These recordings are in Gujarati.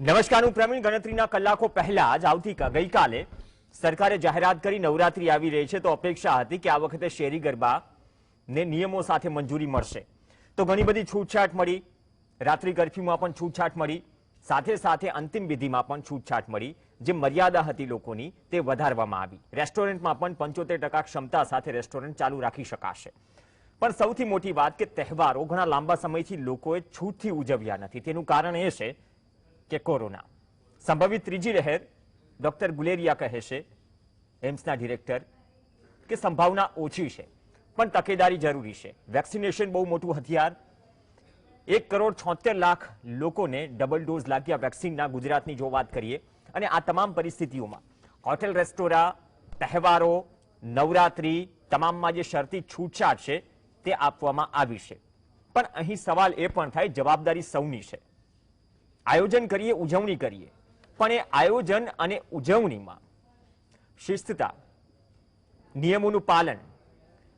નમસ્કાર, હું પ્રવીણ. ગણતરીના કલાકો પહેલા જ ગઈકાલે સરકારે જાહેરાત કરી નવરાત્રી આવી રહી છે, તો અપેક્ષા હતી કે આ વખતે શેરી ગરબાને નિયમો સાથે મંજૂરી મળશે. તો ઘણી બધી છૂટછાટ મળી, રાત્રિ કર્ફ્યુમાં પણ છૂટછાટ મળી, સાથે સાથે અંતિમ વિધિમાં પણ છૂટછાટ મળી. જે મર્યાદા હતી લોકોની તે વધારવામાં આવી. રેસ્ટોરન્ટમાં પણ 75% ક્ષમતા સાથે રેસ્ટોરન્ટ ચાલુ રાખી શકાશે. પણ સૌથી મોટી વાત કે તહેવારો ઘણા લાંબા સમયથી લોકોએ છૂટથી ઉજવ્યા નથી. તેનું કારણ એ છે કે કોરોના સંભવિત ત્રીજી લહેર. ડોક્ટર ગુલેરિયા કહે છે, એમ્સના ડિરેક્ટર, કે સંભાવના ઓછી છે પણ તકેદારી જરૂરી છે. વેક્સિનેશન બહુ મોટું હથિયાર. 1,76,00,000 લોકોને ડબલ ડોઝ લાગ્યા વેક્સિનના ગુજરાતની જો વાત કરીએ. અને આ તમામ પરિસ્થિતિઓમાં હોટેલ, રેસ્ટોરાં, તહેવારો, નવરાત્રી તમામમાં જે શરતી છૂટછાટ છે તે આપવામાં આવી છે. પણ અહીં સવાલ એ પણ થાય, જવાબદારી સૌની છે. આયોજન કરીએ, ઉજવણી કરીએ, પણ એ આયોજન અને ઉજવણીમાં શિસ્તતા, નિયમોનું પાલન,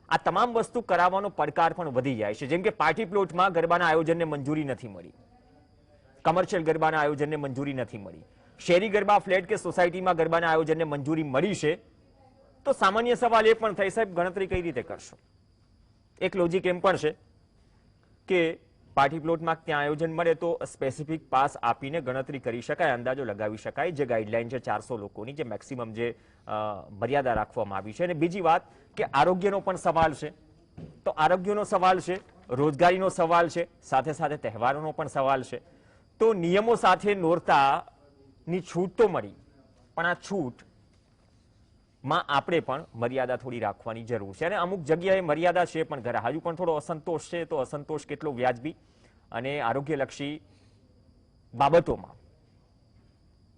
આ તમામ વસ્તુ કરાવવાનો પડકાર પણ વધી જાય છે. જેમ કે પાર્ટી પ્લોટમાં ગરબાના આયોજનને મંજૂરી નથી મળી, કમર્શિયલ ગરબાના આયોજનને મંજૂરી નથી મળી. શેરી ગરબા, ફ્લેટ કે સોસાયટીમાં ગરબાના આયોજનને મંજૂરી મળી છે. તો સામાન્ય સવાલ એ પણ થાય, સાહેબ ગણતરી કઈ રીતે કરશો? એક લોજિક એમ પણ છે કે પાર્ટી પ્લોટમાં ત્યાં આયોજન મળે તો સ્પેસિફિક પાસ આપીને ગણતરી કરી શકાય, અંદાજો લગાવી શકાય. જે ગાઈડલાઈન છે 400 લોકોની, જે મેક્સિમમ જે મર્યાદા રાખવામાં આવી છે. અને બીજી વાત કે આરોગ્યનો પણ સવાલ છે. તો આરોગ્યનો સવાલ છે, રોજગારીનો સવાલ છે, સાથે સાથે તહેવારોનો પણ સવાલ છે. તો નિયમો સાથે નોરતાની છૂટ તો મળી, પણ આ છૂટ માં આપણે પણ મર્યાદા થોડી રાખવાની જરૂર છે. અને અમુક જગ્યાએ મર્યાદા છે પણ હજુ પણ થોડો અસંતોષ છે. તો અસંતોષ કેટલો વ્યાજબી અને આરોગ્યલક્ષી બાબતોમાં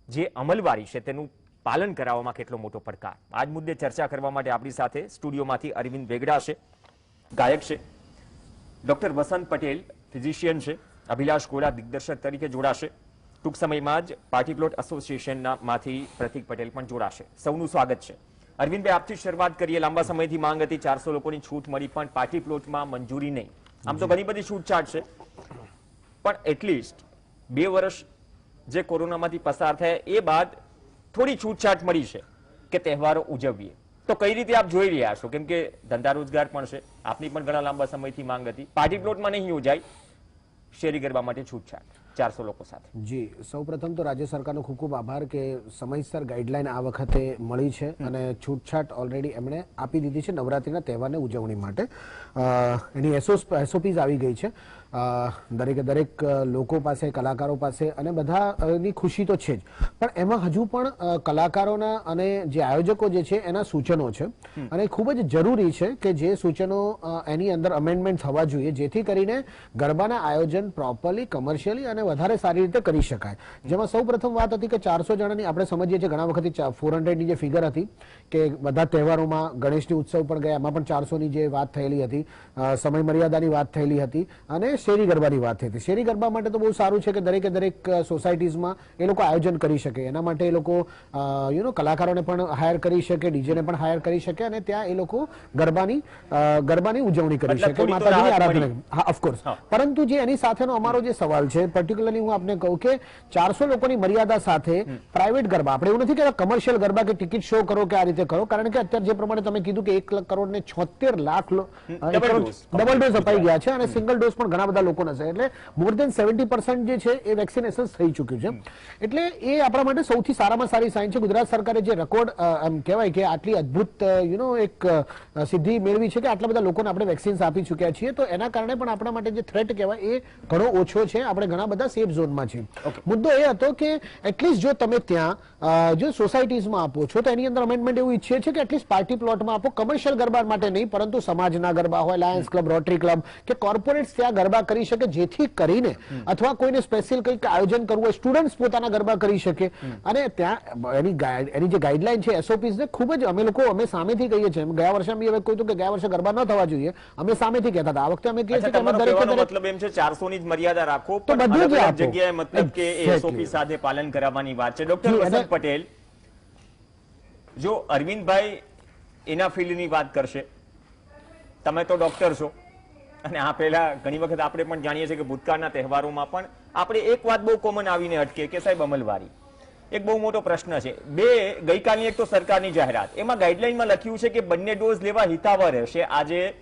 જે અમલવારી છે તેનું પાલન કરાવવામાં કેટલો મોટો પડકાર. આ જ મુદ્દે ચર્ચા કરવા માટે આપણી સાથે સ્ટુડિયોમાંથી અરવિંદ વેગડા છે, ગાયક છે, ડોક્ટર વસંત પટેલ ફિઝિશિયન છે, અભિલાષ ગોળા દિગ્દર્શક તરીકે જોડાશે. ટૂંક સમયમાં જ પાર્ટી પ્લોટ એસોસિએશનમાંથી પ્રતિક પટેલ પણ જોડાશે. સૌનું સ્વાગત છે. અરવિંદભાઈ, આપથી શરૂઆત કરીએ. લાંબા સમયથી માંગ હતી, 400 લોકોની છૂટ મળી, પણ પાર્ટી પ્લોટમાં મંજૂરી નહીં. આમ તો ઘણી બધી છૂટછાટ છે, પણ એટલીસ્ટ 2 વર્ષ જે કોરોનામાંથી પસાર થયા એ બાદ થોડી છૂટછાટ મળી છે કે તહેવારો ઉજવીએ. તો કઈ રીતે આપ જોઈ રહ્યા છો? કેમ કે ધંધા રોજગાર પણ છે, આપની પણ ઘણા લાંબા સમયથી માંગ હતી. પાર્ટી પ્લોટમાં નહીં યોજાય, શેરી ગરબા માટે છૂટછાટ 400 લોકો સાથે. જી, સૌપ્રથમ તો રાજ્ય સરકારનો ખૂબ ખૂબ આભાર કે સમયસર ગાઈડલાઈન આ વખતે મળી છે અને છૂટછાટ ઓલરેડી એમણે આપી દીધી છે નવરાત્રિના તહેવારની ઉજવણી માટે. એની એસઓપીઝ આવી ગઈ છે દરેકે દરેક લોકો પાસે, કલાકારો પાસે, અને બધાની ખુશી તો છે જ. પણ એમાં હજુ પણ કલાકારોના અને જે આયોજકો જે છે એના સૂચનો છે, અને ખૂબ જ જરૂરી છે કે જે સૂચનો એની અંદર અમેન્ડમેન્ટ થવા જોઈએ, જેથી કરીને ગરબાના આયોજન પ્રોપરલી, કમર્શિયલી અને વધારે સારી રીતે કરી શકાય. જેમાં સૌ પ્રથમ વાત હતી કે 400 જણાની આપણે સમજીએ છીએ, ઘણા વખત 400ની જે ફિગર હતી કે બધા તહેવારોમાં ગણેશની ઉત્સવ પણ ગયા, એમાં પણ 400ની જે વાત થયેલી હતી, સમય મર્યાદાની વાત થયેલી હતી, અને શેરી ગરબાની વાત થઈ હતી. શેરી ગરબા માટે તો બહુ સારું છે કે દરેકે દરેક સોસાયટીઝમાં એ લોકો આયોજન કરી શકે. એના માટે એ લોકો કલાકારોને પણ હાયર કરી શકે, ડીજેને પણ હાયર કરી શકે, અને ત્યાં એ લોકો ગરબાની ઉજવણી કરી શકે, માતાજીની આરાધના. હા, ઓફકોર્સ. પરંતુ જે એની સાથેનો અમારો જે સવાલ છે, પર્ટિક્યુલરલી હું આપને કહું કે 400 લોકોની મર્યાદા સાથે પ્રાઇવેટ ગરબા, આપણે એવું નથી કે કમર્શિયલ ગરબા કે ટિકિટ શો કરો કે આ રીતે કરો, કારણ કે અત્યારે જે પ્રમાણે તમે કીધું કે 1,76,00,000 ડબલ ડોઝ અપાઈ ગયા છે, અને સિંગલ ડોઝ પણ ઘણા બધા લોકો છે. એટલે મોર દેન 70% જે છે એ વેક્સિનેશન થઈ ચૂક્યું છે. એટલે એ આપણા માટે સૌથી સારામાં સારી સાઇન છે. ગુજરાત સરકારે જે રેકોર્ડ એમ કહેવાય કે આટલી અદભુત એક સિદ્ધિ મેળવી છે કે આટલા બધા લોકોને આપણે વેક્સિન્સ આપી ચૂક્યા છીએ. તો એના કારણે પણ આપણા માટે જે થ્રેટ કહેવાય એ ઘણો ઓછો છે. આપણે ઘણા બધા સેફ ઝોનમાં છીએ. મુદ્દો એ હતો કે એટલીસ્ટ જો તમે ત્યાં જો સોસાયટીઝમાં આપો છો તો એની અંદર અમેન્ડમેન્ટ એવું ઈચ્છે છે કે એટલીસ્ટ પાર્ટી પ્લોટમાં આપો, કમર્શિયલ ગરબા માટે નહીં, પરંતુ સમાજના ગરબા હોય, લાયન્સ ક્લબ, રોટરી ક્લબ કે કોર્પોરેટ્સ ત્યાં ગરબા કરી શકે, જેથી કરીને અથવા કોઈને સ્પેશિયલ કંઈક આયોજન કરવું હોય, સ્ટુડન્ટ્સ પોતાના ગરબા કરી શકે. અને ત્યાં એની જે ગાઈડલાઈન છે, એસઓપીઝ ને ખૂબ જ અમે સામેથી કહીએ છીએ. ગયા વર્ષે અમે હવે કહ્યું કે ગયા વર્ષે ગરબા ન થવા જોઈએ, અમે સામેથી કહેતા હતા. આ વખતે અમે કહીએ છીએ કે મતલબ એમ છે 400 ની જ મર્યાદા રાખો, તો બધી જગ્યાએ મતલબ કે એસઓપી સાથે પાલન કરાવવાની વાત છે. ડોક્ટર વસંત પટેલ, જો અરવિંદભાઈ એના ફિલ્ડની વાત કરશે, તમે તો ડોક્ટર છો, અને આ પહેલા ઘણી વખત આપણે પણ જાણીએ છીએ કે ભૂતકાળના તહેવારોમાં પણ આપણે એક વાત બહુ કોમન આવીને અટકે કે સાહેબ અમલવારી એક બહુ મોટો પ્રશ્ન છે. ગઈકાલની એક તો સરકારની જાહેરાત, એમાં ગાઈડલાઈનમાં લખ્યું છે કે બંને ડોઝ લેવા હિતાવહ રહેશે. આજે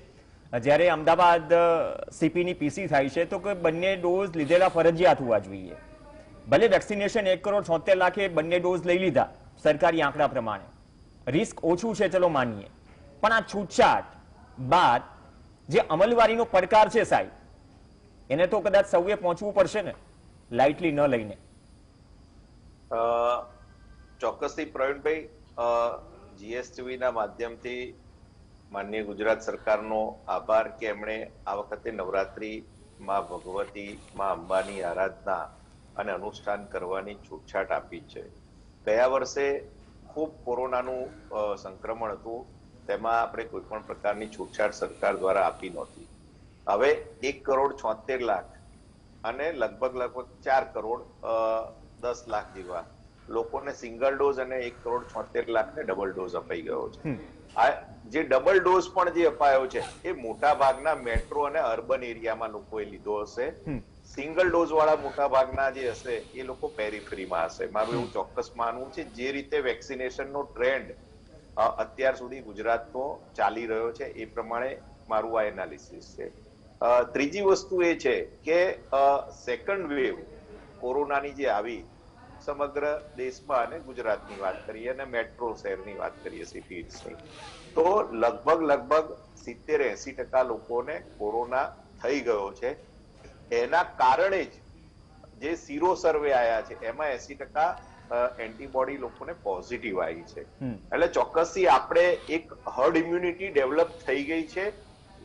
જ્યારે અમદાવાદ સીપીની પીસી થાય છે તો કે બંને ડોઝ લીધેલા ફરજિયાત હોવા જોઈએ. ભલે વેક્સિનેશન 1,76,00,000 બંને ડોઝ લઈ લીધા સરકારી આંકડા પ્રમાણે, રિસ્ક ઓછું છે ચલો માનીએ, પણ આ છૂટછાટ બાદ જે અમલવારીનો પડકાર છે સાહેબ, એને તો કદાચ સૌએ પહોંચવું પડશે ને, લાઇટલી ન લઈને. ચોક્કસથી પ્રવીણભાઈ, જીએસટીવી ના માધ્યમથી માનનીય ગુજરાત સરકારનો આભાર કે એમણે આ વખતે નવરાત્રી માં ભગવતી માં અંબાની આરાધના અને અનુષ્ઠાન કરવાની છૂટછાટ આપી છે. ગયા વર્ષે ખૂબ કોરોનાનું સંક્રમણ હતું, તેમાં આપણે કોઈ પણ પ્રકારની છૂટછાટ સરકાર દ્વારા આપી નહોતી. હવે 1,76,00,000 અને લગભગ 4,10,00,000 જેવા લોકોને સિંગલ ડોઝ અને 1,76,00,000 ને ડબલ ડોઝ અપાઈ ગયો છે. આ જે ડબલ ડોઝ પણ જે અપાયો છે એ મોટા ભાગના મેટ્રો અને અર્બન એરિયામાં લોકોએ લીધો હશે. સિંગલ ડોઝ વાળા મોટા ભાગના જે હશે એ લોકો પેરીફેરીમાં હશે. મારું એવું ચોક્કસ માનવું છે. જે રીતે વેક્સિનેશનનો ટ્રેન્ડ અત્યાર સુધી ગુજરાતનો ચાલી રહ્યો છે એ પ્રમાણે મારું આ એનાલિસિસ છે. ત્રીજી વસ્તુ એ છે કે સેકન્ડ વેવ કોરોનાની જે આવી સમગ્ર દેશમાં, અને ગુજરાતની વાત કરીએ અને મેટ્રો શહેરની વાત કરીએ સિટીઝની, તો લગભગ 70-80% લોકોને કોરોના થઈ ગયો છે. એના કારણે જ જે સીરો સર્વે આયા છે એમાં 80% એન્ટીબોડી લોકોને પોઝિટિવ આવી છે. એટલે ચોક્કસથી આપણે એક હર્ડ ઇમ્યુનિટી ડેવલપ થઈ ગઈ છે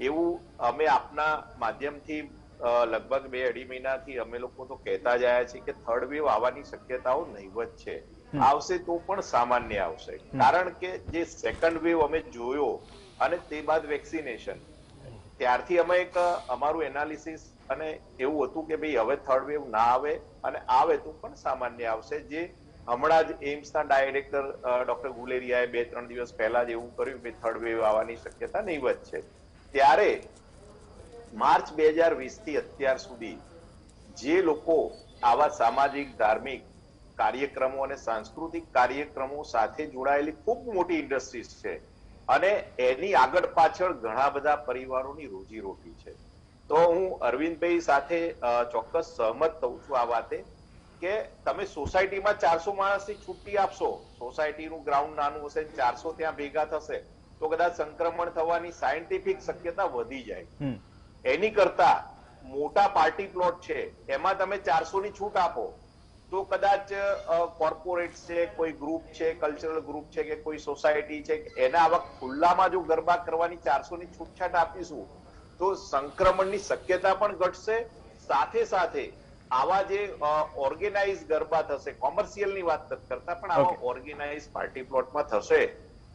એવું અમે આપના માધ્યમથી લગભગ 2-2.5 મહિનાથી અમે લોકો તો કહેતા જ આવ્યા છીએ કે થર્ડ વેવ આવવાની શક્યતાઓ નહીવત છે. આવશે તો પણ સામાન્ય આવશે, કારણ કે જે સેકન્ડ વેવ અમે જોયો અને તે બાદ વેક્સિનેશન, ત્યારથી અમે એક અમારું એનાલિસિસ અને એવું હતું કે ભાઈ હવે થર્ડ વેવ ના આવે, અને આવે તો પણ સામાન્ય આવશે. જે હમણાં જ એમ્સના ડાયરેક્ટર ડોક્ટર ગુલેરિયાએ 2-3 દિવસ પહેલા જ એવું કર્યું કે થર્ડ વેવ આવવાની શક્યતા નહીવત છે. ત્યારે માર્ચ 2020 થી અત્યાર સુધી જે લોકો આવા સામાજિક ધાર્મિક કાર્યક્રમો અને સાંસ્કૃતિક કાર્યક્રમો સાથે જોડાયેલી ખૂબ મોટી ઇન્ડસ્ટ્રીઝ છે, અને એની આગળ પાછળ ઘણા બધા પરિવારોની રોજીરોટી છે. તો હું અરવિંદભાઈ સાથે ચોક્કસ સહમત થઉં છું આ વાતે કે તમે સોસાયટીમાં 400 માણસની છુટ્ટી આપશો, સોસાયટીનું ગ્રાઉન્ડ નાનું હશે, 400 ત્યાં ભેગા થશે તો કદાચ સંક્રમણ થવાની સાયન્ટિફિક શક્યતા વધી જાય. એની કરતા મોટા પાર્ટી પ્લોટ છે એમાં તમે 400 ની છૂટ આપો તો કદાચ કોર્પોરેટ છે, કોઈ ગ્રુપ છે, કલ્ચરલ ગ્રુપ છે કે કોઈ સોસાયટી છે, એના આવા ખુલ્લામાં જો ગરબા કરવાની 400 ની છૂટછાટ આપીશું તો સંક્રમણની શક્યતા પણ ઘટશે. સાથે સાથે આવા જે ઓર્ગેનાઇઝ ગરબા થશે, કોમર્શિયલની વાત નથી કરતા, પણ આવા ઓર્ગેનાઇઝ પાર્ટી પ્લોટમાં થશે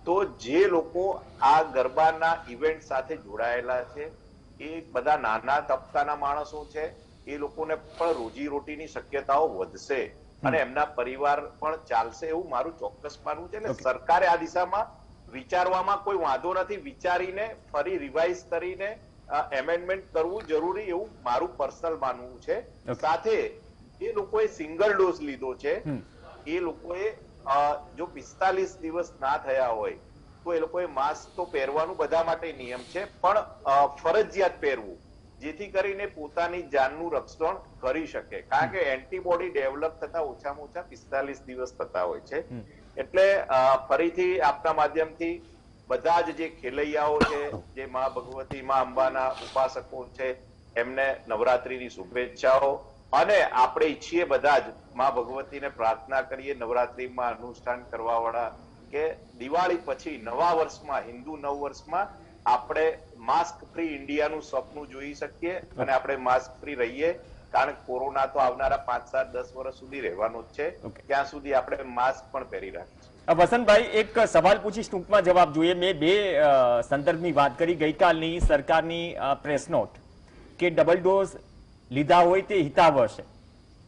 તો જે લોકો આ ગરબાના ઇવેન્ટ સાથે જોડાયેલા છે એ બધા નાના તબક્કાના માણસો છે, એ લોકોને પણ રોજીરોટીની શક્યતાઓ વધશે અને એમના પરિવાર પણ ચાલશે એવું મારું ચોક્કસ માનવું છે. એટલે સરકારે આ દિશામાં વિચારવામાં કોઈ વાંધો નથી. વિચારીને ફરી રિવાઇઝ કરીને એમેન્ડમેન્ટ કરવું જરૂરી એવું મારું પર્સનલ માનવું છે. સાથે એ લોકોએ સિંગલ ડોઝ લીધો છે એ લોકોએ જો 45 દિવસ ના થયા હોય તો એ લોકોએ માસ્ક તો પહેરવાનું બધા માટે નિયમ છે, પણ ફરજિયાત પહેરવું, જેથી કરીને પોતાની જાનનું રક્ષણ કરી શકે. કારણ કે એન્ટીબોડી ડેવલપ થતા ઓછામાં ઓછા 45 દિવસ થતા હોય છે. એટલે ફરીથી આપના માધ્યમથી બધા જ જે ખેલૈયાઓ છે, જે માં ભગવતી માં અંબાના ઉપાસકો છે, એમને નવરાત્રીની શુભેચ્છાઓ. અને આપણે ઈચ્છીએ બધા જ માં ભગવતીને પ્રાર્થના કરીએ નવરાત્રીમાં અનુષ્ઠાન કરવા વાળા કે દિવાળી પછી નવા વર્ષમાં, હિન્દુ નવ વર્ષમાં આપણે માસ્ક ફ્રી ઇન્ડિયાનું સપનું જોઈ શકીએ અને આપણે માસ્ક ફ્રી રહીએ. કારણ કે કોરોના તો આવનારા 5, 7, 10 વર્ષ સુધી રહેવાનો જ છે. ત્યાં સુધી આપણે માસ્ક પણ પહેરી રાખીશું. વસંતભાઈ, એક સવાલ પૂછીશ, ટૂંકમાં જવાબ જોઈએ. મેં 2 સંદર્ભની વાત કરી. ગઈકાલની સરકારની પ્રેસ નોટ કે ડબલ ડોઝ લીધા હોય તે હિતાવહ છે.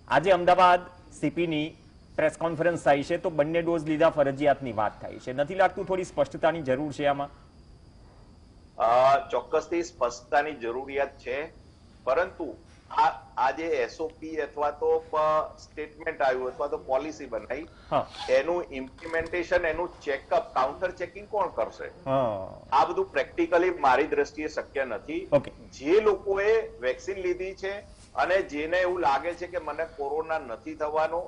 આજે અમદાવાદ સીપીની પ્રેસ કોન્ફરન્સ થાય છે તો બંને ડોઝ લીધા ફરજિયાતની વાત થાય છે. નથી લાગતું થોડી સ્પષ્ટતાની જરૂર છે આમાં? ચોક્કસથી સ્પષ્ટતાની જરૂરિયાત છે, પરંતુ આ જે એસઓપી અથવા તો સ્ટેટમેન્ટ આવ્યું અથવા તો પોલિસી બનાવી, એનું ઇમ્પ્લિમેન્ટેશન, એનું ચેકઅપ, કાઉન્ટર ચેકિંગ કોણ કરશે? આ બધું પ્રેક્ટિકલી મારી દ્રષ્ટિએ શક્ય નથી. જે લોકોએ વેક્સિન લીધી છે અને જેને એવું લાગે છે કે મને કોરોના નથી થવાનો,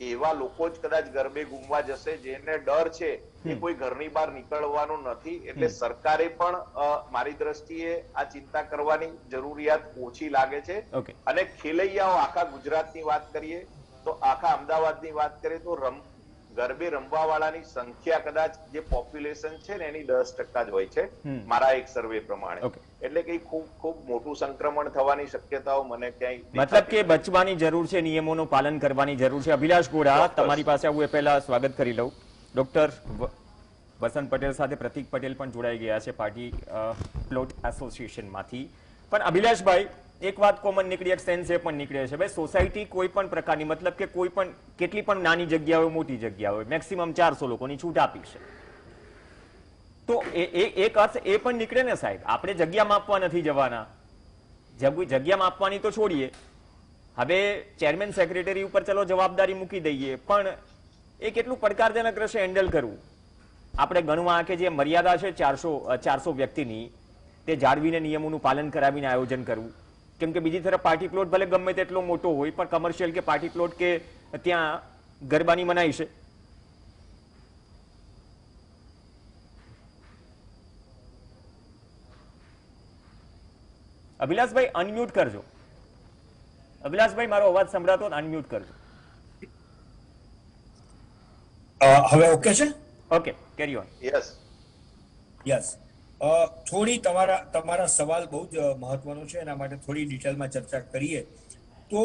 એવા લોકો જ કદાચ ગરબે ઘૂમવા જશે. જેને ડર છે એ કોઈ ઘરની બહાર નીકળવાનું નથી. એટલે સરકારે પણ મારી દ્રષ્ટિએ આ ચિંતા કરવાની જરૂરિયાત ઓછી લાગે છે. અને ખેલૈયાઓ આખા ગુજરાતની વાત કરીએ તો, આખા અમદાવાદની વાત કરીએ તો ગરબે રમવા વાળાની સંખ્યા કદાચ જે પોપ્યુલેશન છે ને એની 10% જ હોય છે મારા એક સર્વે પ્રમાણે. એટલે કે ખૂબ મોટું સંક્રમણ થવાની શક્યતાઓ મને ક્યાંય, મતલબ કે બચવાની જરૂર છે, નિયમોનું પાલન કરવાની જરૂર છે. અભિલાષ ગોડા, તમારી પાસે આવું એ પહેલા સ્વાગત કરી લઉં. ડોક્ટર વસંત પટેલ સાથે પ્રતિક પટેલ પણ જોડાઈ ગયા છે પાર્ટી પ્લોટ એસોસિએશનમાંથી. પણ અભિલાષભાઈ, એક વાત કોમન નીકળી, એક સેન્સ એ પણ નીકળે છે, ભાઈ સોસાયટી કોઈ પણ પ્રકારની, મતલબ કે કોઈ પણ કેટલી પણ નાની જગ્યા હોય, મોટી જગ્યા હોય, મેક્સિમમ 400 લોકોની છૂટ આપી છે. તો એક અર્થ એ પણ નીકળે ને સાહેબ, આપણે જગ્યા માપવા નથી જવાના. જગ્યા માપવાની તો છોડીએ, હવે ચેરમેન સેક્રેટરી ઉપર ચલો જવાબદારી મૂકી દઈએ, પણ એ કેટલું પડકારજનક રહેશે હેન્ડલ કરવું. આપણે ગણવા કે જે મર્યાદા છે 400 વ્યક્તિની, તે જાળવીને નિયમોનું પાલન કરાવીને આયોજન કરવું. કેમ કે બીજી તરફ પાર્ટી પ્લોટ ભલે ગમે તેટલો મોટો હોય, પણ કમર્શિયલ કે પાર્ટી પ્લોટ કે ત્યાં ગરબાની મનાઈ છે. અભિલાષભાઈ અનમ્યુટ કરજો. અભિલાષભાઈ, મારો અવાજ સંભળાતો અનમ્યુટ કરજો. હવે ઓકે છે? Okay, carry on. યસ. થોડી તમારા સવાલ બહુ જ મહત્વનો છે, એના માટે થોડી ડિટેલમાં ચર્ચા કરીએ તો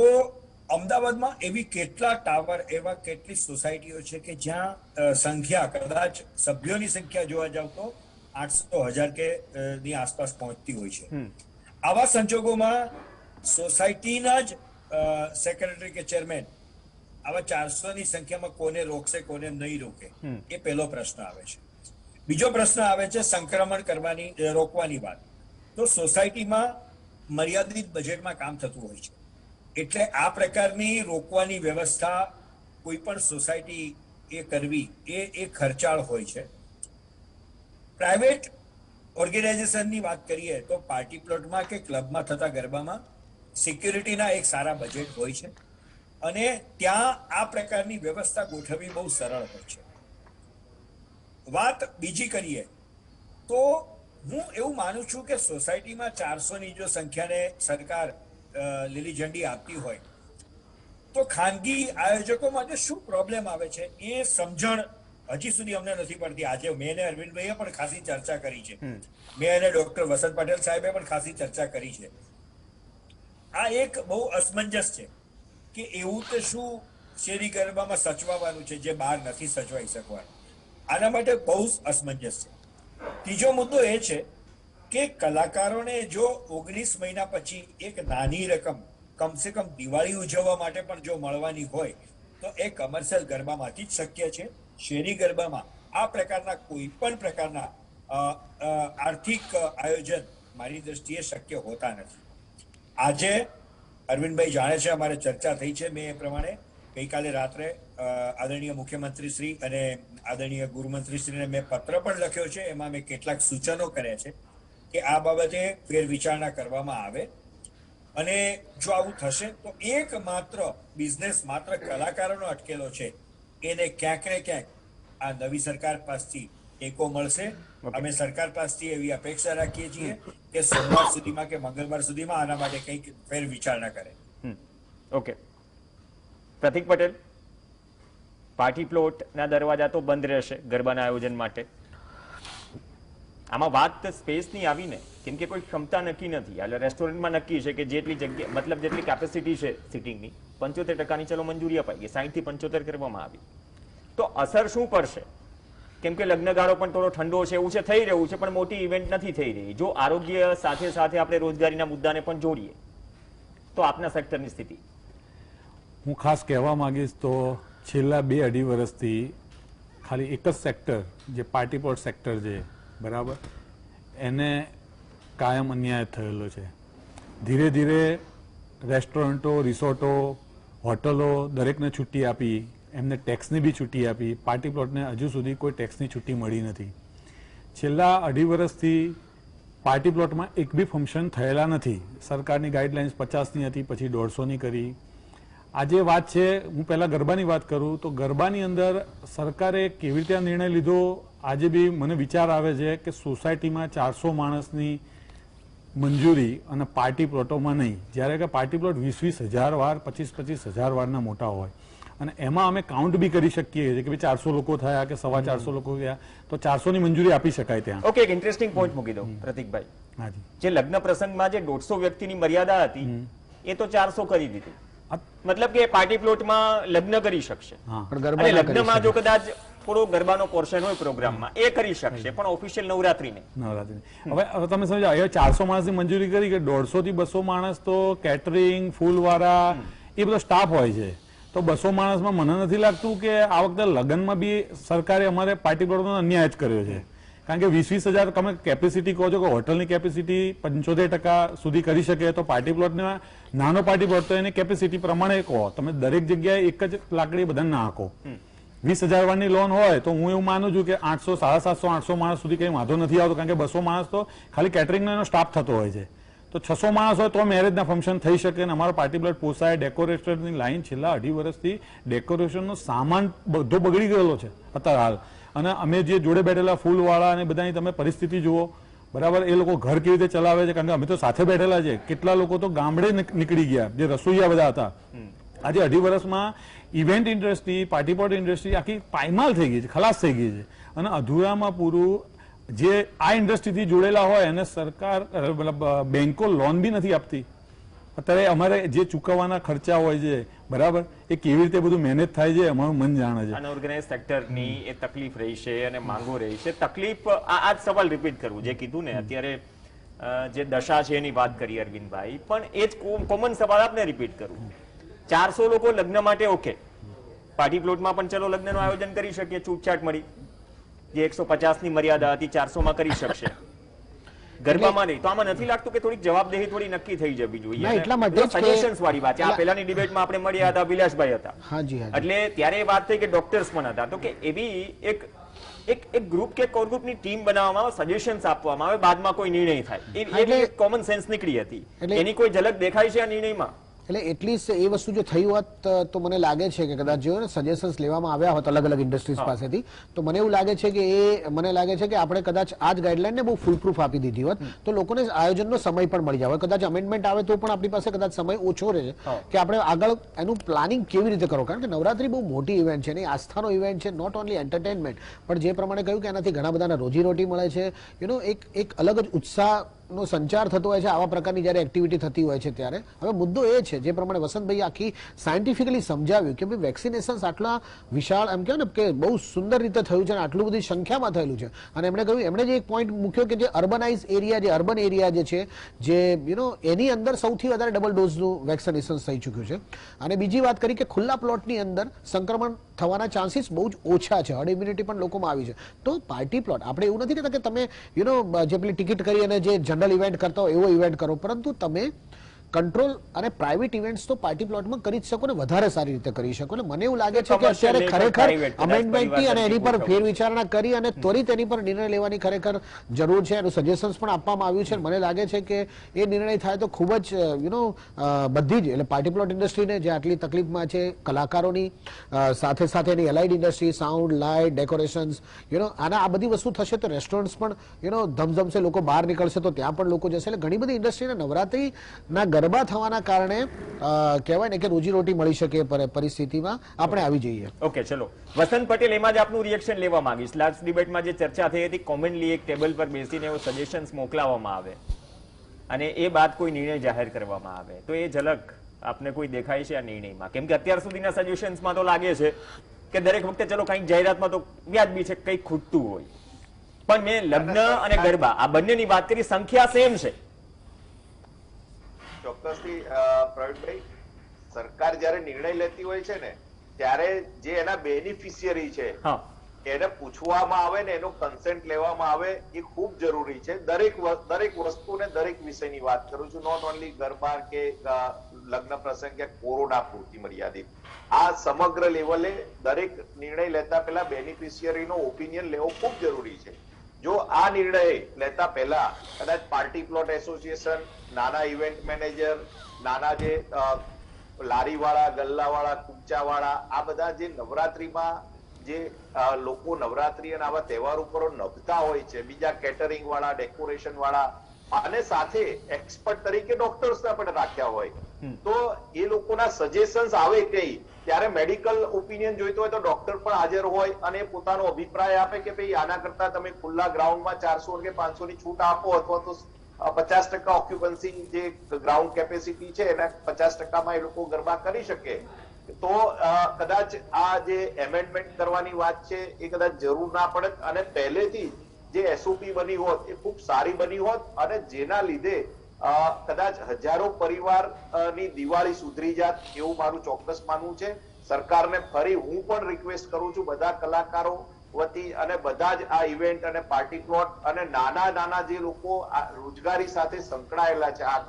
અમદાવાદમાં એવી કેટલા ટાવર, એવા કેટલી સોસાયટીઓ છે કે જ્યાં સંખ્યા, કદાચ સભ્યોની સંખ્યા જોવા જાવ તો 800,000 કે ની આસપાસ પહોંચતી હોય છે. આવા સંજોગોમાં સોસાયટીના જ સેક્રેટરી કે ચેરમેન આવા 400 ની સંખ્યામાં કોને રોકશે, કોને નહીં રોકે, એ પહેલો પ્રશ્ન આવે છે. બીજો પ્રશ્ન આવે છે સંક્રમણ રોકવાની વાત. તો સોસાયટીમાં મર્યાદિત બજેટમાં કામ થતું હોય છે, એટલે આ પ્રકારની રોકવાની વ્યવસ્થા કોઈ પણ સોસાયટી એ કરવી એ ખર્ચાળ હોય છે. પ્રાઇવેટ ઓર્ગેનાઇઝેશનની વાત કરીએ તો પાર્ટી પ્લોટમાં કે ક્લબમાં થતા ગરબામાં સિક્યુરિટીના એક સારા બજેટ હોય છે, અને ત્યાં આ પ્રકારની વ્યવસ્થા ગોઠવવી બહુ સરળ હોય છે. વાત બીજી કરીએ તો હું એવું માનું છું કે સોસાયટીમાં 400 ની જો સંખ્યાને સરકાર લીલી ઝંડી આપતી હોય તો ખાનગી આયોજકો માટે શું પ્રોબ્લેમ આવે છે એ સમજણ હજી સુધી અમને નથી પડતી. આજે મેં અને અરવિંદભાઈએ પણ ખાસી ચર્ચા કરી છે, મેં અને ડોક્ટર વસંત પટેલ સાહેબે પણ ખાસી ચર્ચા કરી છે. આ એક બહુ અસમંજસ છે કે એવું તો શું શેરી ગરબામાં સચવાવાનું છે જે બહાર નથી સચવાઈ શકવાનું. આના માટે બહુ અસમંજસ છે. ત્રીજો મુદ્દો એ છે કે કલાકારોને જો 19 મહિના પછી એક નાની રકમ કમસે કમ દિવાળી ઉજવવા માટે પણ જો મળવાની હોય તો એ કમર્શિયલ ગરબામાંથી જ શક્ય છે. શેરી ગરબામાં આ પ્રકારના કોઈ પણ પ્રકારના આર્થિક આયોજન મારી દ્રષ્ટિએ શક્ય હોતા નથી. આજે અરવિંદભાઈ જાણે છે, અમારે ચર્ચા થઈ છે, મેં એ પ્રમાણે ગઈકાલે રાત્રે આદરણીય મુખ્યમંત્રી શ્રી અને આદરણીય ગૃહમંત્રી શ્રીને મેં પત્ર પણ લખ્યો છે. એમાં મેં કેટલાક સૂચનો કર્યા છે કે આ બાબતે ફેરવિચારણા કરવામાં આવે, અને જો આવું થશે તો એક માત્ર બિઝનેસ માત્ર કલાકારોનો અટકેલો છે એને ક્યાંક ને ક્યાંક આ નવી સરકાર પાસેથી ટેકો મળશે. અમે સરકાર પાસેથી એવી અપેક્ષા રાખીએ છીએ કે સોમવાર સુધીમાં કે મંગળવાર સુધીમાં આના માટે કંઈક ફેરવિચારણા કરે. ઓકે, પ્રતિક પટેલ, પાર્ટી પ્લોટના દરવાજા તો બંધ રહેશે ગરબાના આયોજન માટે. આમાં વાત સ્પેસની આવીને, કેમ કે કોઈ ક્ષમતા નક્કી નથી. એટલે રેસ્ટોરન્ટમાં નક્કી છે કે જેટલી જગ્યા, મતલબ જેટલી કેપેસિટી છે સિટિંગની, 75% ચલો મંજૂરી અપાઈ ગઈ, 60 થી 75 કરવામાં આવી. તો અસર શું પડશે? કેમ કે લગ્નગાળો પણ થોડો ઠંડો છે, એવું છે, થઈ રહ્યું છે, પણ મોટી ઇવેન્ટ નથી થઈ રહી. જો આરોગ્ય સાથે સાથે આપણે રોજગારીના મુદ્દાને પણ જોડીએ તો આપના સેક્ટરની સ્થિતિ. હું ખાસ કહેવા માંગીશ તો છેલ્લા 2-2.5 વર્ષથી ખાલી એક જ સેક્ટર, જે પાર્ટી પ્લોટ સેક્ટર છે, બરાબર, એને કાયમ અન્યાય થયેલો છે. ધીરે ધીરે રેસ્ટોરન્ટો, રિસોર્ટો, હોટલો દરેકને છૂટી આપી, એમને ટેક્સની બી છૂટી આપી. પાર્ટી પ્લોટને હજુ સુધી કોઈ ટેક્સની છૂટી મળી નથી. છેલ્લા 2.5 વર્ષથી પાર્ટી પ્લોટમાં એક બી ફંક્શન થયેલા નથી. સરકારની ગાઈડલાઇન્સ 50ની હતી, પછી 150ની કરી. આજે વાત છે, હું પહેલા ગરબાની વાત કરું તો ગરબાની અંદર સરકારે કેવી રીતે આ નિર્ણય લીધો, આજે બી મને વિચાર આવે છે કે સોસાયટીમાં 400 માણસની મંજૂરી અને પાર્ટી પ્લોટોમાં નહીં. જ્યારે કે પાર્ટી પ્લોટ 20,000 વાર, 25,000 વારના મોટા હોય અને એમાં અમે કાઉન્ટ બી કરી શકીએ કે ભાઈ 400 લોકો થયા કે 450 લોકો થયા તો 400ની મંજૂરી આપી શકાય ત્યાં. ઓકે, એક ઇન્ટરેસ્ટિંગ પોઈન્ટ મૂકી દઉં પ્રતિકભાઈ. હાજી, જે લગ્ન પ્રસંગમાં જે 150 વ્યક્તિની મર્યાદા હતી એ તો 400 કરી દીધી. મતલબ કે પાર્ટી પ્લોટમાં લગ્ન કરી શકશે. પણ અને ગરબા લગ્નમાં જો કદાચ થોડો ગરબાનો પોર્શન હોય પ્રોગ્રામમાં એ કરી શકશે, પણ ઓફિશિયલ નવરાત્રી નહીં. નવરાત્રી. હવે તમે સમજો, હવે 400 માણસની મંજૂરી કરી કે 150 થી 200 માણસ તો કેટરિંગ, ફૂલવાળા એ બધો સ્ટાફ હોય છે. તો 200 માણસમાં મને નથી લાગતું કે આ વખતે લગ્નમાં બી સરકારે અમારે પાર્ટી પ્લોટનો અન્યાય જ કર્યો છે. કારણ કે 20,000 તમે કેપેસિટી કહો છો કે હોટલની કેપેસિટી 75% સુધી કરી શકે, તો પાર્ટી પ્લોટને નાનો પાર્ટી પ્લોટ તો એની કેપેસિટી પ્રમાણે કહો. તમે દરેક જગ્યાએ એક જ લાકડી બધાને ના આંકો. 20,000 વારની લોન હોય તો હું એવું માનું છું કે 800, 750, 800 માણસ સુધી કઈ વાંધો નથી આવતો. કારણ કે 200 માણસ તો ખાલી કેટરિંગનો એનો સ્ટાફ થતો હોય છે. તો 600 માણસ હોય તો મેરેજના ફંક્શન થઈ શકે અને અમારો પાર્ટી પ્લોટ પોસાય. ડેકોરેશનની લાઈન છેલ્લા 2.5 વર્ષથી ડેકોરેશનનો સામાન બધો બગડી ગયેલો છે અત્યારે હાલ. અને અમે જે જોડે બેઠેલા ફૂલવાળા અને બધાની તમે પરિસ્થિતિ જુઓ, બરાબર, એ લોકો ઘર કેવી રીતે ચલાવે છે. કારણ કે અમે તો સાથે બેઠેલા છે. કેટલા લોકો તો ગામડે નીકળી ગયા, જે રસોઈયા બધા હતા. આજે 2.5 વર્ષમાં event industry, party plot industry આખી પાયમાલ થઈ ગઈ છે, ખલાસ થઈ ગઈ છે. અને અધૂરામાં પૂરું જે આ ઇન્ડસ્ટ્રીથી જોડેલા હોય એને સરકાર મતલબ બેંકો લોન બી નથી આપતી. અત્યારે અમારે જે ચૂકવવાના ખર્ચા હોય છે, બરાબર, એ કેવી રીતે બધું મેનેજ થાય છે અમારું મન જાણે છે. અનઓર્ગેનાઇઝ સેક્ટરની એ તકલીફ રહી છે અને માંગો રહી છે. તકલીફ આ જ સવાલ રિપીટ કરવું જે કીધું ને અત્યારે જે દશા છે એની વાત કરી અરવિંદભાઈ, પણ એ જ કોમન સવાલ આપને રિપીટ કરવું. 400 લોકો લગ્ન માટે ઓકે, પાર્ટી પ્લોટમાં પણ ચલો લગ્નનું આયોજન કરી શકીએ, છૂટછાટ મળી. જે 150ની મર્યાદા હતી 400માં કરી શકશે, ગરબામાં નહીં. તો આમાં નથી લાગતું કે થોડીક જવાબદેહી થોડી નક્કી થઈ જવી જોઈએ? એટલા માટે જ સજેશન્સ વાળી વાત છે. આ પહેલાની ડિબેટમાં આપણે મળ્યા હતા, વિલાસભાઈ હતા. હાજી, એટલે ત્યારે વાત થઈ કે ડોક્ટર્સ પણ હતા. તો કે એવી એક ગ્રુપ કે કોર ગ્રુપની ટીમ બનાવવામાં આવે, સજેશન્સ આપવામાં આવે, બાદમાં કોઈ નિર્ણય થાય. એવી કોમન સેન્સ નીકળી હતી. એની કોઈ ઝલક દેખાય છે આ નિર્ણયમાં? એટલે એટલીસ્ટ એ વસ્તુ જો થઈ હોત તો મને લાગે છે કે કદાચ જો ને સજેશન્સ લેવામાં આવ્યા હોત અલગ અલગ ઇન્ડસ્ટ્રીઝ પાસેથી, તો મને એવું લાગે છે કે આપણે કદાચ આ જ ગાઈડલાઈનને બહુ ફૂલ પ્રૂફ આપી દીધી હોત તો લોકોને આયોજનનો સમય પણ મળી જાય. કદાચ અમેન્ડમેન્ટ આવે તો પણ આપણી પાસે કદાચ સમય ઓછો રહે છે કે આપણે આગળ એનું પ્લાનિંગ કેવી રીતે કરો. કારણ કે નવરાત્રી બહુ મોટી ઇવેન્ટ છે, એની આસ્થાનો ઇવેન્ટ છે, નોટ ઓનલી એન્ટરટેનમેન્ટ, પણ જે પ્રમાણે કહ્યું કે એનાથી ઘણા બધાને રોજીરોટી મળે છે. એક અલગ જ ઉત્સાહ નો સંચાર થતો હોય છે આવા પ્રકારની જ્યારે એક્ટિવિટી થતી હોય છે ત્યારે. હવે મુદ્દો એ છે જે પ્રમાણે વસંતભાઈ આખી સાયન્ટિફિકલી સમજાવ્યું કે ભાઈ વેક્સિનેશન આટલા વિશાળ એમ કહેવાય ને કે બહુ સુંદર રીતે થયું છે અને આટલું બધી સંખ્યામાં થયેલું છે. અને એમણે જે એક પોઈન્ટ મૂક્યો કે જે અર્બનાઇઝ એરિયા, જે અર્બન એરિયા જે છે, જે એની અંદર સૌથી વધારે ડબલ ડોઝનું વેક્સિનેશન થઈ ચૂક્યું છે. અને બીજી વાત કરી કે ખુલ્લા પ્લોટની અંદર સંક્રમણ થવાના ચાન્સીસ બહુ જ ઓછા છે, હર્ડ ઇમ્યુનિટી પણ લોકોમાં આવી છે. તો પાર્ટી પ્લોટ આપણે એવું નથી કહેતા કે તમે જે પેલી ટિકિટ કરી અને જે જનરલ ઇવેન્ટ કરતા હોય એવો ઇવેન્ટ કરો, પરંતુ તમે કંટ્રોલ અને પ્રાઇવેટ ઇવેન્ટ્સ તો પાર્ટી પ્લોટમાં કરી જ શકો ને વધારે સારી રીતે કરી શકો. એટલે મને એવું લાગે છે કે અત્યારે ખરેખર અમેન્ડમેન્ટની અને એની પર ફેરવિચારણા કરી અને ત્વરિત એની પર નિર્ણય લેવાની ખરેખર જરૂર છે. એનું સજેશન્સ પણ આપવામાં આવ્યું છે. મને લાગે છે કે એ નિર્ણય થાય તો ખૂબ જ બધી જ એટલે પાર્ટી પ્લોટ ઇન્ડસ્ટ્રીને જે આટલી તકલીફમાં છે, કલાકારોની સાથે સાથે એની allied industry, sound, light, decorations, આના આ બધી વસ્તુ થશે તો રેસ્ટોરન્ટ્સ પણ ધમધમશે, લોકો બહાર નીકળશે તો ત્યાં પણ લોકો જશે. એટલે ઘણી બધી ઇન્ડસ્ટ્રીને નવરાત્રીના ગરબા થવાના કારણે કહેવાય ને કે રોજીરોટી મળી શકે પરિસ્થિતિમાં આપણે આવી જઈએ. ઓકે, ચલો વસંત પટેલ, એમાં જ આપનું રિએક્શન લેવા માંગીશ. લાસ્ટ ડિબેટમાં જે ચર્ચા થઈ હતી, કોમનલી એક ટેબલ પર બેસીને એવો સજેશન્સ મોકલાવવામાં આવે અને એ બાદ કોઈ નિર્ણય જાહેર કરવામાં આવે, તો એ ઝલક આપને કોઈ દેખાય છે આ નિર્ણયમાં? કેમ કે અત્યાર સુધીના સજેશન્સમાં તો લાગે છે કે દરેક વખતે ચલો કંઈક જાહેરાતમાં તો વ્યાજબી છે, કંઈક ખૂટતું હોય, પણ મેં લગ્ન અને ગરબા આ બંનેની વાત કરી, સંખ્યા સેમ છે. ચોક્કસથી પ્રવીણભાઈ, સરકાર જ્યારે નિર્ણય લેતી હોય છે ને ત્યારે જે એના બેનિફિશિયરી છે એને પૂછવામાં આવે ને એનો કન્સેન્ટ લેવામાં આવે એ ખૂબ જરૂરી છે. દરેક વસ્તુ ને દરેક વિષયની વાત કરું છું, નોટ ઓનલી ગરબા કે લગ્ન પ્રસંગ કે કોરોના પૂરતી મર્યાદિત. આ સમગ્ર લેવલે દરેક નિર્ણય લેતા પહેલા બેનિફિશિયરીનો ઓપિનિયન લેવો ખૂબ જરૂરી છે. જો આ નિર્ણય લેતા પહેલા કદાચ પાર્ટી પ્લોટ એસોસિએશન, નાના ઇવેન્ટ મેનેજર, નાના જે લારીવાળા, ગલ્લાવાળા, કુંચાવાળા, આ બધા જે નવરાત્રીમાં જે લોકો નવરાત્રી અને આવા તહેવાર ઉપર નભતા હોય છે, બીજા કેટરિંગ વાળા, ડેકોરેશન વાળા, અને સાથે એક્સપર્ટ તરીકે ડોક્ટર્સ પણ રાખ્યા હોય, તો એ લોકોના સજેશન્સ આવે કઈ ત્યારે મેડિકલ ઓપિનિયન જોઈતો હોય તો ડોક્ટર પણ હાજર હોય અને પોતાનો અભિપ્રાય આપે કે ભાઈ આના કરતા તમે ખુલ્લા ગ્રાઉન્ડમાં 400 કે 500 ની છૂટ આપો, અથવા તો 50% ઓક્યુપન્સી જે ગ્રાઉન્ડ કેપેસિટી છે એના 50%માં એ લોકો ગરબા કરી શકે, તો કદાચ આ જે એમેન્ડમેન્ટ કરવાની વાત છે એ કદાચ જરૂર ના પડે અને પહેલેથી જે એસઓપી બની હોત એ ખૂબ સારી બની હોત અને જેના લીધે કદાચ હજારો પરિવારની દિવાળી સુધરી જાત એવું મારું ચોક્કસ માનવું છે. સરકારને ફરી હું પણ રિક્વેસ્ટ કરું છું બધા કલાકારો વતી અને બધા જ આ ઇવેન્ટ અને પાર્ટી પ્લોટ અને નાના જે લોકો રોજગારી સાથે સંકળાયેલા છે આ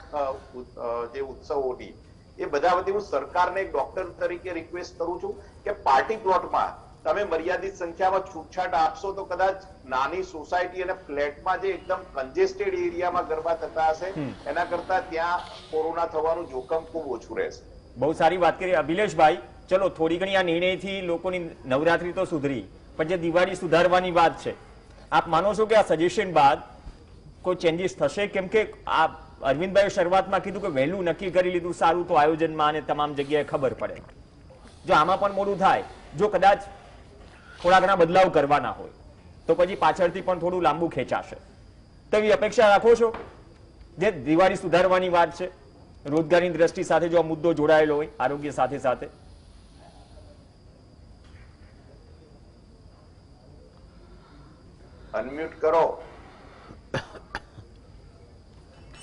જે ઉત્સવોની, એ બધા વતી હું સરકારને એક ડોક્ટર તરીકે રિક્વેસ્ટ કરું છું કે પાર્ટી પ્લોટમાં તમે મર્યાદિત સંખ્યામાં છૂટછાટ આપશો તો કદાચ નાની સોસાયટી અને ફ્લેટમાં જે એકદમ કન્જેસ્ટેડ એરિયામાં ગરબા થતા હશે એના કરતા ત્યાં કોરોના થવાનું જોખમ ખૂબ ઓછું રહેશે. બહુ સારી વાત કરી અભિલેષભાઈ. ચલો થોડી ઘણી આ નિર્ણયથી લોકોની નવરાત્રી તો સુધરી, પણ જે દિવાળી સુધારવાની વાત છે, આપ માનો છો કે આ સજેશન બાદ કોઈ ચેન્જીસ થશે? કેમ કે આ અરવિંદભાઈએ શરૂઆતમાં કીધું કે વહેલું નક્કી કરી લીધું સારું, તો આયોજનમાં અને તમામ જગ્યાએ ખબર પડે. જો આમાં પણ મોડું થાય, જો કદાચ થોડા ઘણા બદલાવ કરવાના હોય તો પછી પાછળથી પણ થોડું લાંબુ ખેંચાશે, તો એવી અપેક્ષા રાખો છો? જે દિવાળી સુધારવાની વાત છે, રોજગારીની દ્રષ્ટિ સાથે જો આ મુદ્દો જોડાયેલો હોય આરોગ્ય સાથે સાથે. અનમ્યુટ કરો.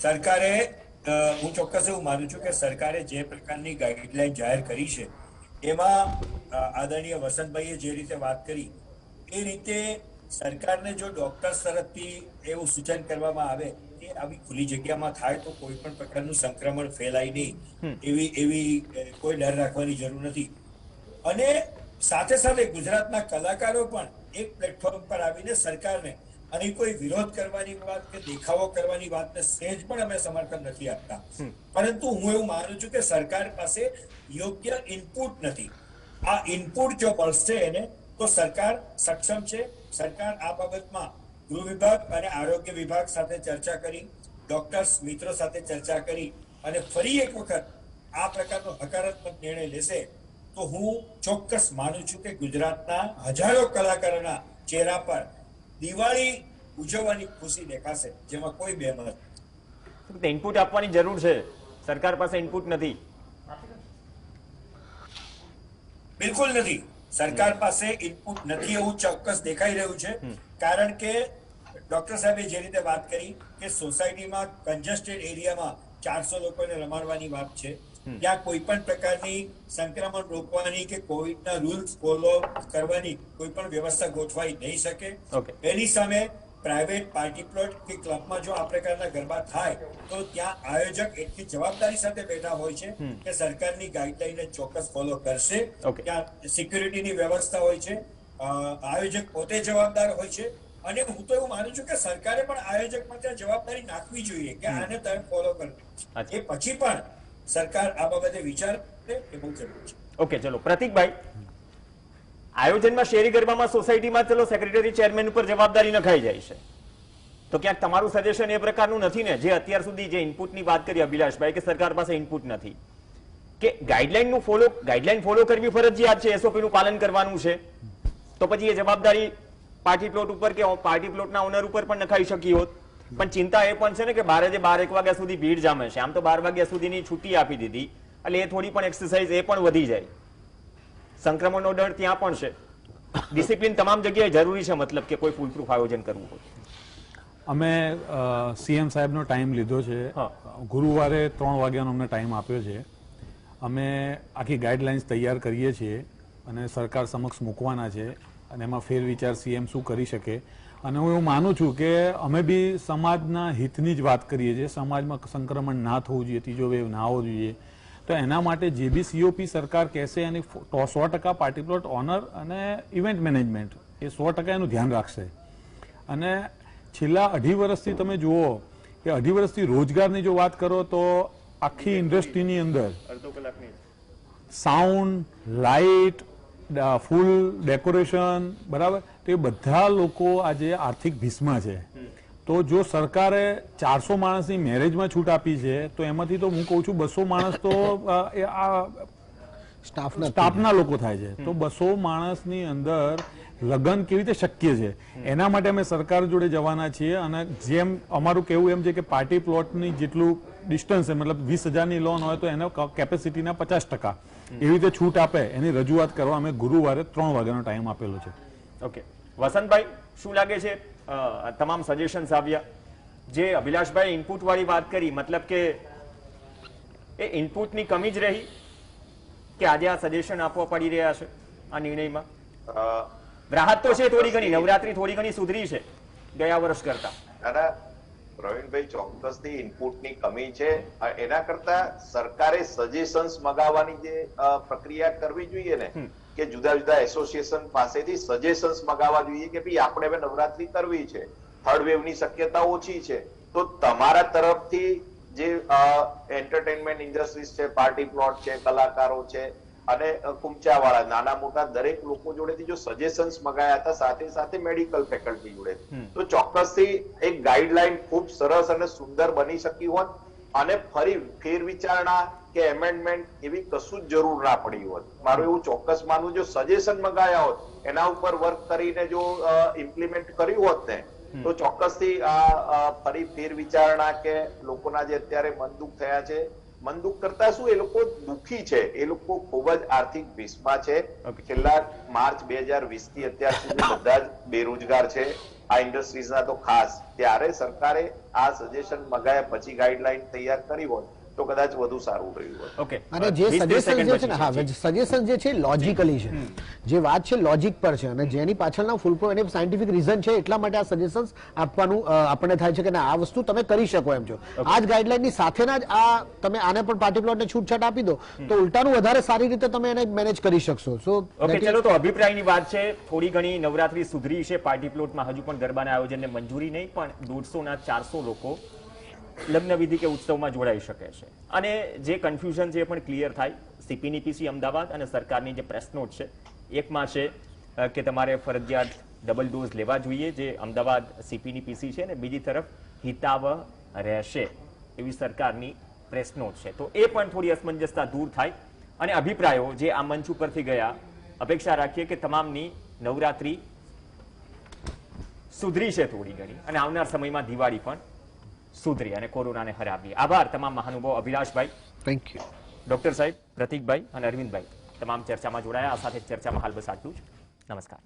સરકારે હું ચોક્કસ એવું માનું છું કે સરકારે જે પ્રકારની ગાઈડલાઈન જાહેર કરી છે એમાં આદરણીય વસંતભાઈએ જે રીતે વાત કરી એ રીતે સરકારને જો ડોક્ટર્સ તરફથી એવું સૂચન કરવામાં આવે કે આવી ખુલ્લી જગ્યામાં થાય તો કોઈ પણ પ્રકારનું સંક્રમણ ફેલાય નહીં, એવી કોઈ ડર રાખવાની જરૂર નથી. અને સાથે સાથે ગુજરાતના કલાકારો પણ એક પ્લેટફોર્મ પર આવીને સરકારને અને કોઈ વિરોધ કરવાની વાત કે દેખાવો કરવાની વાતને સહેજ પણ અમે સમર્થન નથી આપતા, પરંતુ હું એવું માનું છું કે સરકાર પાસે યોગ્ય ઇનપુટ નથી. આ ઇનપુટ જો મળશે એને તો સરકાર સક્ષમ છે. સરકાર આ બાબતમાં ગૃહ વિભાગ અને આરોગ્ય વિભાગ સાથે ચર્ચા કરી, ડોક્ટર્સ મિત્રો સાથે ચર્ચા કરી અને ફરી એક વખત આ પ્રકારનો હકારાત્મક નિર્ણય લેશે તો હું ચોક્કસ માનું છું કે ગુજરાતના હજારો કલાકારોના ચહેરા પર દિવાળી ઉજવવાની ખુશી દેખાશે, જેમાં કોઈ બેમત નથી. ઇનપુટ આપવાની જરૂર છે, સરકાર પાસે ઇનપુટ નથી. બિલકુલ નથી, સરકાર પાસે ઇનપુટ નથી એવું ચોક્કસ દેખાઈ રહ્યું છે. કારણ કે ડોક્ટર સાહેબે જે રીતે વાત કરી કે સોસાયટીમાં કન્જેસ્ટેડ એરિયામાં 400 લોકોને રમાડવાની વાત છે, ત્યાં કોઈ પણ પ્રકારની સંક્રમણ રોકવાની કે કોવિડના રૂલ્સ ફોલો કરવાની કોઈ પણ વ્યવસ્થા ગોઠવાઈ નહીં શકે. એની સામે પ્રાઇવેટ પાર્ટી પ્લોટ કે ક્લબમાં જો આ પ્રકારના ગરબા થાય તો ત્યાં આયોજક એટલી જવાબદારી સાથે બેઠા હોય છે કે સરકારની ગાઈડલાઈનને ચોક્કસ ફોલો કરશે. ત્યાં સિક્યુરિટીની વ્યવસ્થા હોય છે, આયોજક પોતે જવાબદાર હોય છે અને હું તો એવું માનું છું કે સરકારે પણ આયોજક માટે જવાબદારી નાખવી જોઈએ કે આને તમે ફોલો કરો. એ પછી પણ સરકાર આ બાબતે વિચાર કરે એ બહુ જરૂરી છે. ઓકે, ચલો પ્રતિકભાઈ, આયોજનમાં શેરી ગરબામાં સોસાયટીમાં ચલો સેક્રેટરી ચેરમેન ઉપર જવાબદારી નખાઈ જાય છે, તો ક્યાંક તમારું સજેશન એ પ્રકારનું નથી ને, જે અત્યાર સુધી જે ઇનપુટની વાત કરી અભિલાષભાઈ કે સરકાર પાસે ઇનપુટ નથી, કે ગાઈડલાઈન ફોલો કરવી ફરજિયાત છે, એસઓપી નું પાલન કરવાનું છે, તો પછી એ જવાબદારી પાર્ટી પ્લોટ ઉપર કે પાર્ટી પ્લોટના ઓનર ઉપર પણ નખાઈ શકી હોત. પણ ચિંતા એ પણ છે ને કે 12 વાગ્યા સુધી ભીડ જામે છે. આમ તો 12 વાગ્યા સુધીની છૂટી આપી દીધી એટલે એ થોડી પણ એક્સરસાઇઝ એ પણ વધી જાય, સંક્રમણનો ડર ત્યાં પણ છે. ડિસિપ્લિન તમામ જગ્યાએ જરૂરી છે, મતલબ કે કોઈ ફૂલપ્રૂફ આયોજન કરવું હોય. અમે સીએમ સાહેબનો ટાઈમ લીધો છે, ગુરુવારે 3 વાગ્યાનો અમને ટાઈમ આપ્યો છે. અમે આખી ગાઈડલાઇન્સ તૈયાર કરીએ છીએ અને સરકાર સમક્ષ મૂકવાના છે. અને એમાં ફેરવિચાર સીએમ શું કરી શકે. અને હું એવું માનું છું કે અમે બી સમાજના હિતની જ વાત કરીએ છીએ. સમાજમાં સંક્રમણ ના થવું જોઈએ, ત્રીજો વેવ ના આવવો જોઈએ. તો એના માટે જે બી સીઓપી સરકાર કહેશે એની 100% પાર્ટી પ્લોટ ઓનર અને ઇવેન્ટ મેનેજમેન્ટ એ 100% એનું ધ્યાન રાખશે. અને છેલ્લા 2.5 વર્ષથી તમે જુઓ કે 2.5 વર્ષથી રોજગારની જો વાત કરો તો આખી ઇન્ડસ્ટ્રીની અંદર સાઉન્ડ, લાઇટ, ફૂલ ડેકોરેશન, બરાબર, તો એ બધા લોકો આજે આર્થિક ભીસમાં છે. તો જો સરકારે 400 માણસની મેરેજમાં છૂટ આપી છે તો એમાંથી તો હું કહું છું 200 માણસ તો સ્ટાફના લોકો થાય છે. તો 200 માણસની અંદર લગ્ન કેવી રીતે શક્ય છે? એના માટે અમે સરકાર જોડે જવાના છીએ. અને જેમ અમારું કહેવું એમ છે કે પાર્ટી પ્લોટની જેટલું ડિસ્ટન્સ છે, મતલબ 20,000ની લોન હોય તો એના કેપેસિટીના 50% એવી રીતે છૂટ આપે એની રજૂઆત કરવા અમે ગુરુવારે 3 વાગ્યાનો ટાઈમ આપેલો છે. ઓકે, વસંતભાઈ, શું લાગે છે તમામ સજેશન્સ આવ્યા જે અભિલાષભાઈ ઇનપુટ વાળી વાત કરી, મતલબ કે એ ઇનપુટની કમી જ રહી કે આજે આ સજેશન આપવા પડી રહ્યા છે આ નિર્ણયમાં? રાહત તો છે થોડી ઘણી, નવરાત્રી થોડી ઘણી સુધરી છે ગયા વર્ષ કરતા. દાદા પ્રવીણભાઈ, ચોક્કસથી ઇનપુટની કમી છે. એના કરતા સરકારે સજેશન્સ મગાવવાની જે પ્રક્રિયા કરવી જોઈએ ને, કે જુદા જુદા એસોસિએશન પાસેથી સજેશન્સ મગાવવા જોઈએ કે ભાઈ આપણે હવે નવરાત્રી કરવી છે, થર્ડ વેવની શક્યતા ઓછી છે, તો તમારા તરફથી જે એન્ટરટેનમેન્ટ ઇન્ડસ્ટ્રીઝ છે, પાર્ટી પ્લોટ છે, કલાકારો છે અને કુમચાવાળા, નાના મોટા દરેક લોકો જોડેથી જો સજેશન્સ મગાયા હતા, સાથે સાથે મેડિકલ ફેકલ્ટી જોડે, તો ચોક્કસથી એક ગાઈડલાઈન ખૂબ સરસ અને સુંદર બની શકી હોત અને ફરી ફેરવિચારણા કે એમેન્ડમેન્ટ એવી કશું જ જરૂર ના પડી હોત. મારું એવું ચોક્કસ માનવું, જો સજેશન મગાયા હોત, એના ઉપર વર્ક કરીને જો ઇમ્પ્લિમેન્ટ કર્યું હોત ને, તો ચોક્કસથી આ ફરી ફેરવિચારણા કે લોકોના જે અત્યારે મન દુઃખ થયા છે, મન દુઃખ કરતા શું, એ લોકો દુઃખી છે, એ લોકો ખૂબ જ આર્થિક ભીસમાં છે. છેલ્લા માર્ચ 2020 થી અત્યાર સુધી બધા જ બેરોજગાર છે, આ ઇન્ડસ્ટ્રીઝના તો ખાસ. ત્યારે સરકારે આ સજેશન મગાયા પછી ગાઈડલાઈન તૈયાર કરી હોત તો કદાચ વધુ સારું રહ્યું હોત. ઓકે, અને જે સજેશન જે છે ને, હા, સજેશન જે છે લોજિકલી છે, જે વાત છે લોજિક પર છે અને જેની પાછળના ફૂલ એની સાયન્ટિફિક રીઝન છે, એટલા માટે આ સજેશન્સ આપવાનું આપણને થાય છે કે આ વસ્તુ તમે કરી શકો એમ છો. આ જ ગાઈડલાઈનની સાથેના જ આ તમે આને પણ પાર્ટી પ્લોટને છૂટછાટ આપી દો તો ઉલટાનું વધારે સારી રીતે તમે એને મેનેજ કરી શકશો. સો ઓકે, ચલો, તો અભિપ્રાયની વાત છે. થોડી ઘણી નવરાત્રી સુધરી છે, પાર્ટી પ્લોટમાં હજુ પણ ગરબાના આયોજનને મંજૂરી નહીં, પણ 150 ના 400 લોકો લગ્ન વિધિ કે ઉત્સવમાં જોડાઈ શકે છે. અને જે કન્ફ્યુઝન છે એ પણ ક્લિયર થાય. સીપીની પીસી અમદાવાદ અને સરકારની જે પ્રેસ નોટ છે, એકમાં છે કે તમારે ફરજિયાત ડબલ ડોઝ લેવા જોઈએ, જે અમદાવાદ સીપીની પીસી છે, અને બીજી તરફ હિતાવહ રહેશે એવી સરકારની પ્રેસ નોટ છે. તો એ પણ થોડી અસમંજસતા દૂર થાય. અને અભિપ્રાયો જે આ મંચ ઉપરથી ગયા, અપેક્ષા રાખીએ કે તમામની નવરાત્રી સુધરી છે થોડી ઘણી, અને આવનાર સમયમાં દિવાળી પણ સુધરી અને કોરોનાને હરાવીએ. આભાર તમામ મહાનુભાવ, અભિલાષભાઈ, થેન્ક યુ, ડોક્ટર સાહેબ, પ્રતિકભાઈ અને અરવિંદભાઈ, તમામ ચર્ચામાં જોડાયા. આ સાથે ચર્ચામાં હાલ બસ આટલું જ. નમસ્કાર.